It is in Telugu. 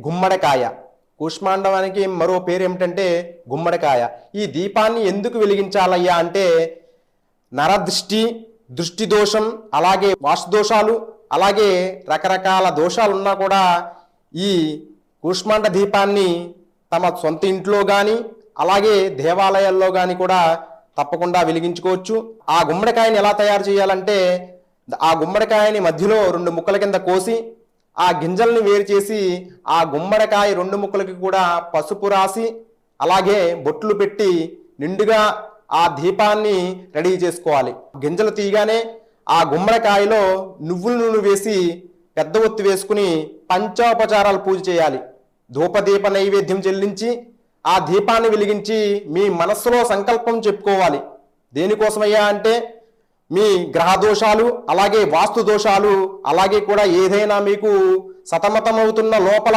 గుమ్మడికాయ. కూష్మాండానికి మరో పేరు ఏమిటంటే గుమ్మడికాయ. ఈ దీపాన్ని ఎందుకు వెలిగించాలయ్యా అంటే నరదృష్టి, దృష్టి దోషం, అలాగే వాస్తు దోషాలు, అలాగే రకరకాల దోషాలు ఉన్నా కూడా ఈ కూష్మాండ దీపాన్ని తమ సొంత ఇంట్లో కానీ అలాగే దేవాలయాల్లో కానీ కూడా తప్పకుండా వెలిగించుకోవచ్చు. ఆ గుమ్మడికాయని ఎలా తయారు చేయాలంటే ఆ గుమ్మడికాయని మధ్యలో 2 ముక్కల కింద కోసి ఆ గింజల్ని వేరు చేసి ఆ గుమ్మడికాయ 2 ముక్కలకి కూడా పసుపు రాసి అలాగే బొట్లు పెట్టి నిండుగా ఆ దీపాన్ని రెడీ చేసుకోవాలి. గింజలు తీయగానే ఆ గుమ్మడికాయలో నువ్వుల నూనె వేసి పెద్ద ఒత్తి వేసుకుని పంచోపచారాలు పూజ చేయాలి. ధూపదీప నైవేద్యం చెల్లించి ఆ దీపాన్ని వెలిగించి మీ మనస్సులో సంకల్పం చెప్పుకోవాలి. దేనికోసమయ్యా అంటే మీ గ్రహ దోషాలు అలాగే వాస్తు దోషాలు అలాగే కూడా ఏదైనా మీకు సతమతమవుతున్న లోపల